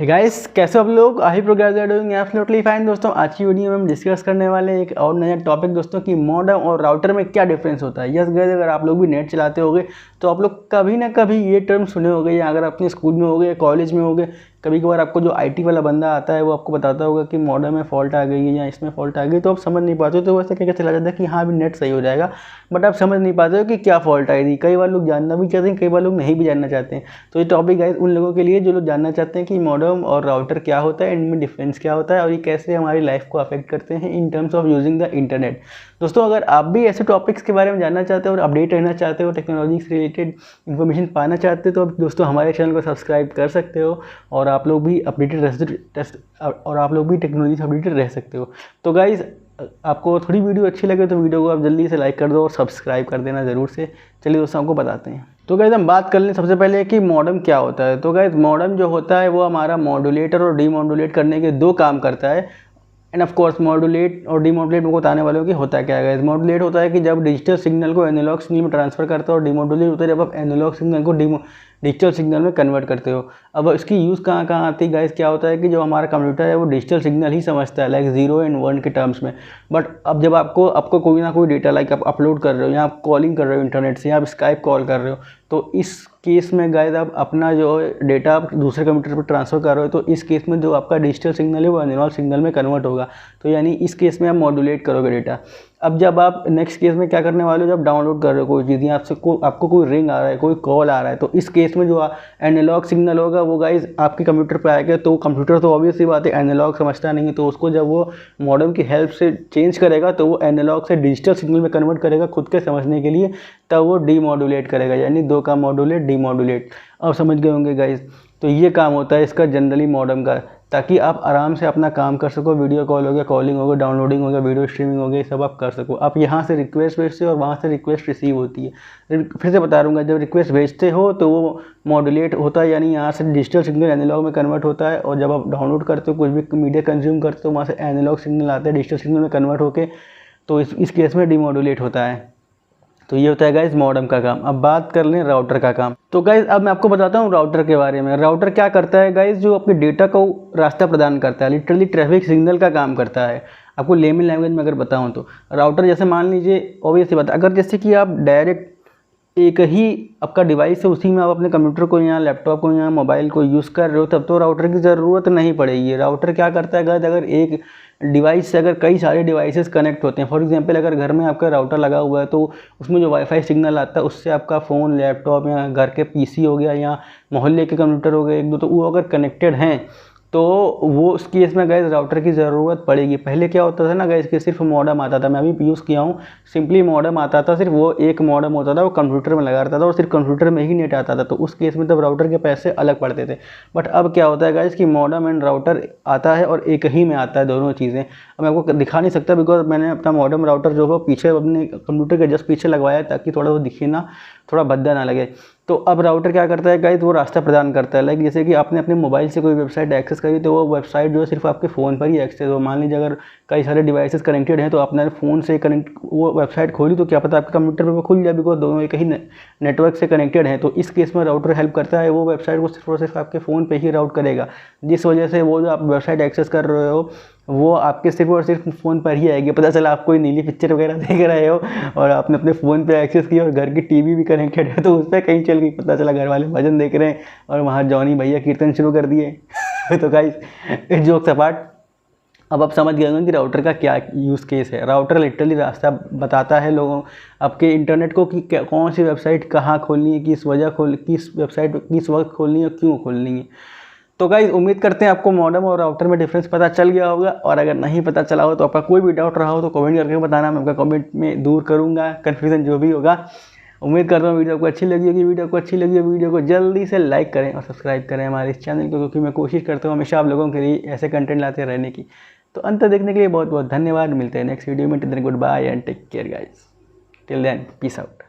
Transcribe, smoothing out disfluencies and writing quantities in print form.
Hey guys, कैसे आप लोग? I hope you guys are doing absolutely fine. दोस्तों, आज की वीडियो में हम डिस्कस करने वाले हैं एक और नया टॉपिक दोस्तों कि मॉडेम और राउटर में क्या डिफरेंस होता है। यस गाइस, अगर आप लोग भी नेट चलाते होगे तो आप लोग कभी ना कभी ये टर्म सुने होंगे, या अगर अपने स्कूल में होगे या कॉलेज में होगे, कभी कभार आपको जो आईटी वाला बंदा आता है वो आपको बताता होगा कि मॉडेम में फॉल्ट आ गई है या इसमें फॉल्ट आ गई, तो आप समझ नहीं पाते हो। तो वैसे क्या चला जाता है कि हाँ अभी नेट सही हो जाएगा, बट आप समझ नहीं पाते हो कि क्या फॉल्ट आई थी। कई बार लोग जानना भी चाहते हैं, कई बार लोग नहीं भी जानना चाहते हैं। तो ये टॉपिक गाइस उन लोगों के लिए जो लोग जानना चाहते हैं कि मॉडेम और राउटर क्या होता है, इनमें डिफरेंस क्या होता है और ये कैसे हमारी लाइफ को अफेक्ट करते हैं in terms of using the internet. दोस्तों, अगर आप भी ऐसे टॉपिक्स के बारे में जानना चाहते हो और अपडेट रहना चाहते हो, टेक्नोलॉजी से रिलेटेड इन्फॉर्मेशन पाना चाहते हो, तो दोस्तों हमारे चैनल को सब्सक्राइब कर सकते हो और आप लोग भी अपडेटेड टेक्नोलॉजी से अपडेटेड रह सकते हो। तो गाइज, आपको थोड़ी वीडियो अच्छी लगे तो वीडियो को आप जल्दी से लाइक कर दो और सब्सक्राइब कर देना ज़रूर से। चलिए दोस्तों, आपको बताते हैं। तो गाइज, हम बात कर लें सबसे पहले कि मॉडेम क्या होता है। तो गाइज, मॉडेम जो होता है वो हमारा मॉड्यूलेटर और डीमॉड्यूलेट करने के दो काम करता है। एंड ऑफ कोर्स मॉड्यूलेट और डीमॉड्यूलेट को बताने वालों की होता क्या है। मॉड्यूलेट होता है कि जब डिजिटल सिग्नल को एनालॉग सिग्नल में ट्रांसफर करता है, और डीमॉड्यूलेट होता है जब आप एनालॉग सिग्नल को डिजिटल सिग्नल में कन्वर्ट करते हो। अब इसकी यूज़ कहाँ कहाँ आती है गाइस? क्या होता है कि जो हमारा कंप्यूटर है वो डिजिटल सिग्नल ही समझता है, लाइक 0 एंड 1 के टर्म्स में। बट अब जब आपको कोई ना कोई डेटा लाइक आप अपलोड कर रहे हो, या आप कॉलिंग कर रहे हो इंटरनेट से, या आप स्काइप कॉल कर रहे हो, तो इस केस में गाइस आप अपना जो डेटा आप दूसरे कंप्यूटर पर ट्रांसफ़र कर रहे हो, तो इस केस में जो आपका डिजिटल सिग्नल है वो एनालॉग सिग्नल में कन्वर्ट होगा। तो यानी इस केस में आप मॉड्यूलेट करोगे डेटा। अब जब आप नेक्स्ट केस में क्या करने वाले हो, जब डाउनलोड कर रहे हो कोई चीज़, या आपको कोई रिंग आ रहा है, कोई कॉल आ रहा है, तो इस केस में जो एनालॉग सिग्नल होगा वो गाइस आपके कंप्यूटर पे आएगा। तो कंप्यूटर तो ऑब्वियस सी बात है एनालॉग समझता नहीं है, तो उसको जब वो मॉडेम की हेल्प से चेंज करेगा तो वो एनालॉग से डिजिटल सिग्नल में कन्वर्ट करेगा खुद के समझने के लिए, तब वो डीमॉड्यूलेट करेगा। यानी दो का मॉड्यूलेट डीमॉड्यूलेट। अब समझ गए होंगे गाइस। तो ये काम होता है इसका जनरली मॉडेम का, ताकि आप आराम से अपना काम कर सको। वीडियो कॉल हो गया, कॉलिंग हो गया, डाउनलोडिंग हो गया, वीडियो स्ट्रीमिंग हो गया, ये सब आप कर सको। आप यहाँ से रिक्वेस्ट भेजते हो और वहाँ से रिक्वेस्ट रिसीव होती है। फिर से बता दूँगा, जब रिक्वेस्ट भेजते हो तो वो मॉड्यूलेट होता है, यानी यहाँ से डिजिटल सिग्नल एनालॉग में कन्वर्ट होता है। और जब आप डाउनलोड करते हो, कुछ भी मीडिया कंज्यूम करते हो, वहाँ से एनालॉग सिग्नल आता है डिजिटल सिग्नल में कन्वर्ट होकर, तो इस केस में डीमॉड्यूलेट होता है। तो ये होता है गाइज मॉडेम का काम। अब बात कर लें राउटर का काम। तो गाइज, अब मैं आपको बताता हूँ राउटर के बारे में। राउटर क्या करता है गाइज? जो आपके डेटा को रास्ता प्रदान करता है, लिटरली ट्रैफिक सिग्नल का काम करता है। आपको लेमन लैंग्वेज में अगर बताऊँ तो राउटर, जैसे मान लीजिए ऑब्वियस सी बात, अगर जैसे कि आप डायरेक्ट एक ही आपका डिवाइस है, उसी में आप अपने कंप्यूटर को या लैपटॉप को या मोबाइल को यूज़ कर रहे हो, तब तो राउटर की ज़रूरत नहीं पड़ेगी। राउटर क्या करता है गाइस? अगर एक डिवाइस से अगर कई सारे डिवाइसेस कनेक्ट होते हैं, फॉर एग्जांपल अगर घर में आपका राउटर लगा हुआ है, तो उसमें जो वाईफाई सिग्नल आता है उससे आपका फ़ोन, लैपटॉप या घर के पीसी हो गया या मोहल्ले के कंप्यूटर हो गए एक दो, तो वो अगर कनेक्टेड हैं तो वो उस केस में गाइस राउटर की ज़रूरत पड़ेगी। पहले क्या होता था ना गाइस कि सिर्फ मॉडेम आता था, मैं भी यूज़ किया हूँ, सिंपली मॉडेम आता था, सिर्फ वो एक मॉडेम होता था, वो कंप्यूटर में लगा रहता था और सिर्फ कंप्यूटर में ही नेट आता था। तो उस केस में तब राउटर के पैसे अलग पड़ते थे। बट अब क्या होता है गाइस कि मॉडेम एंड राउटर आता है और एक ही में आता है दोनों चीज़ें। अब मैं आपको दिखा नहीं सकता बिकॉज मैंने अपना मॉडेम राउटर जो है पीछे अपने कंप्यूटर के जस्ट पीछे लगवाया है, ताकि थोड़ा वो दिखे ना, थोड़ा भद्दा ना लगे। तो अब राउटर क्या करता है गाइस? वो रास्ता प्रदान करता है। लाइक जैसे कि आपने अपने मोबाइल से कोई वेबसाइट एक्सेस करी, तो वो वेबसाइट जो है सिर्फ आपके फ़ोन पर ही एक्सेस हो। मान लीजिए अगर कई सारे डिवाइसेस कनेक्टेड हैं, तो आपने फ़ोन से कनेक्ट वो वेबसाइट खोली, तो क्या पता आपके कंप्यूटर पर वो खुल जाए, बिकॉज दोनों एक ही नेटवर्क से कनेक्टेड हैं। तो इस केस में राउटर हेल्प करता है, वो वेबसाइट को सिर्फ और सिर्फ आपके फ़ोन पर ही राउट करेगा, जिस वजह से वो जो आप वेबसाइट एक्सेस कर रहे हो वो आपके सिर्फ और सिर्फ फ़ोन पर ही आएगी। पता चला आप कोई नीली पिक्चर वगैरह देख रहे हो और आपने अपने फ़ोन पे एक्सेस किया और घर की टीवी भी कनेक्टेड है, तो उस पर कहीं चल गई, पता चला घर वाले भजन देख रहे हैं और वहाँ जॉनी भैया कीर्तन शुरू कर दिए। तो गाइस, जोक्स अपार्ट, अब आप समझ गए होंगे कि राउटर का क्या यूज़ केस है। राउटर लिटरली रास्ता बताता है लोगों आपके इंटरनेट को कि कौन सी वेबसाइट कहाँ खोलनी है, किस वेबसाइट किस वक्त खोलनी है और क्यों खोलनी है। तो गाइस, उम्मीद करते हैं आपको मॉडेम और राउटर में डिफरेंस पता चल गया होगा, और अगर नहीं पता चला हो तो आपका कोई भी डाउट रहा हो तो कमेंट करके बताना, मैं आपका कमेंट में दूर करूंगा कन्फ्यूज़न जो भी होगा। उम्मीद करता हूँ वीडियो को अच्छी लगी होगी। वीडियो को जल्दी से लाइक करें और सब्सक्राइब करें हमारे इस चैनल को, क्योंकि मैं कोशिश करता हूँ हमेशा आप लोगों के लिए ऐसे कंटेंट लाते रहने की। तो अंत तक देखने के लिए बहुत बहुत धन्यवाद। मिलते हैं नेक्स्ट वीडियो में। Till then good bye and take care guys. Till then peace out.